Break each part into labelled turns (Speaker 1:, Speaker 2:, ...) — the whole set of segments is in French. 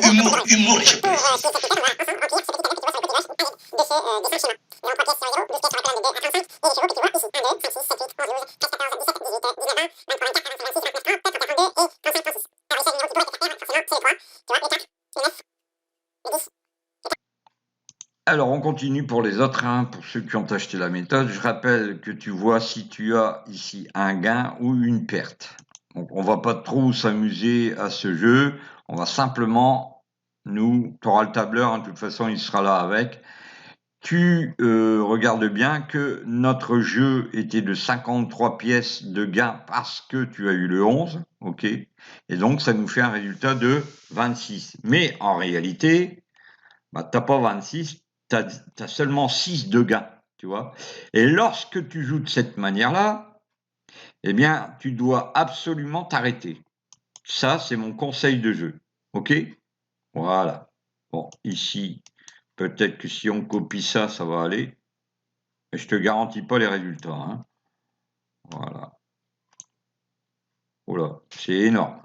Speaker 1: Humour, je peux.
Speaker 2: Alors, on continue pour les autres, hein, pour ceux qui ont acheté la méthode. Je rappelle que tu vois si tu as ici un gain ou une perte. Donc, on va pas trop s'amuser à ce jeu. On va simplement, tu auras le tableur, hein, de toute façon, il sera là avec. Tu regardes bien que notre jeu était de 53 pièces de gain parce que tu as eu le 11, ok? Et donc, ça nous fait un résultat de 26. Mais en réalité, bah, tu n'as pas 26, tu as seulement 6 de gain, tu vois. Et lorsque tu joues de cette manière-là, eh bien, tu dois absolument t'arrêter. Ça, c'est mon conseil de jeu, ok? Voilà. Bon, ici, peut-être que si on copie ça, ça va aller. Mais je te garantis pas les résultats, hein. Voilà. Oula, c'est énorme.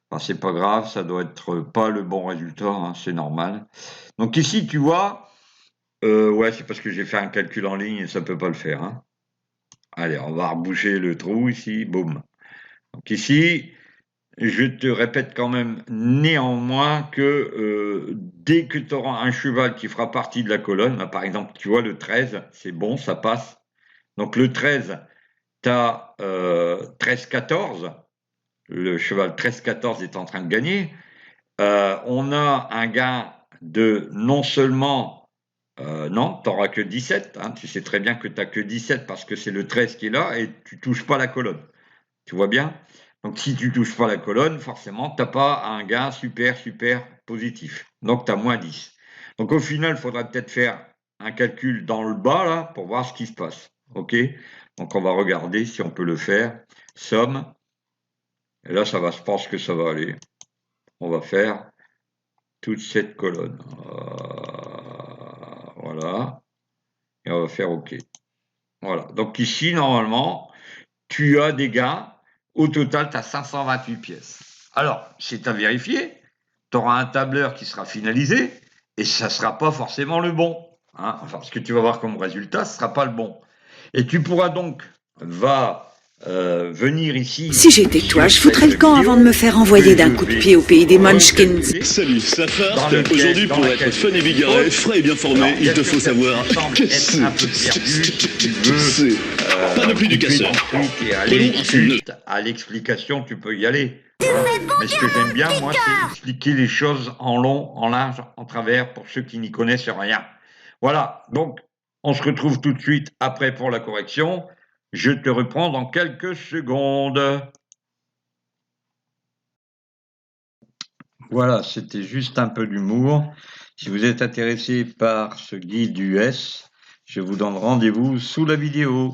Speaker 2: Enfin, c'est pas grave, ça doit être pas le bon résultat, hein, c'est normal. Donc ici, tu vois, ouais, c'est parce que j'ai fait un calcul en ligne et ça peut pas le faire, hein. Allez, on va reboucher le trou ici, boum. Donc ici, je te répète quand même néanmoins que dès que tu auras un cheval qui fera partie de la colonne, là, par exemple, tu vois le 13, c'est bon, ça passe. Donc le 13, tu as 13-14, le cheval 13-14 est en train de gagner. On a un gain de non seulement, non, tu n'auras que 17, hein, tu sais très bien que tu n'as que 17 parce que c'est le 13 qui est là et tu ne touches pas la colonne. Tu vois bien? Donc si tu ne touches pas la colonne, forcément, tu n'as pas un gain super positif. Donc tu as moins 10. Donc au final, il faudra peut-être faire un calcul dans le bas là pour voir ce qui se passe. OK? Donc on va regarder si on peut le faire. Somme. Et là, je pense que ça va aller. On va faire toute cette colonne. Voilà. Et on va faire OK. Voilà. Donc ici, normalement, tu as des gains. Au total, tu as 528 pièces. Alors, c'est à vérifier. Tu auras un tableur qui sera finalisé et ça ne sera pas forcément le bon. Hein. Enfin, ce que tu vas voir comme résultat, ce ne sera pas le bon. Et tu pourras donc venir ici.
Speaker 3: Si j'étais toi, je foutrais le camp avant de me faire envoyer d'un coup de pied au pays des Munchkins.
Speaker 4: Salut, ça part. Aujourd'hui, pour être fun et bigarré, frais et bien formé, il te faut savoir que c'est... Pas de plus du casseur.
Speaker 2: Et aller ensuite à l'explication, tu peux y aller. Mais ce que j'aime bien, moi, c'est expliquer les choses en long, en large, en travers, pour ceux qui n'y connaissent rien. Voilà, donc on se retrouve tout de suite après pour la correction. Je te reprends dans quelques secondes. Voilà, c'était juste un peu d'humour. Si vous êtes intéressé par ce guide US, je vous donne rendez-vous sous la vidéo.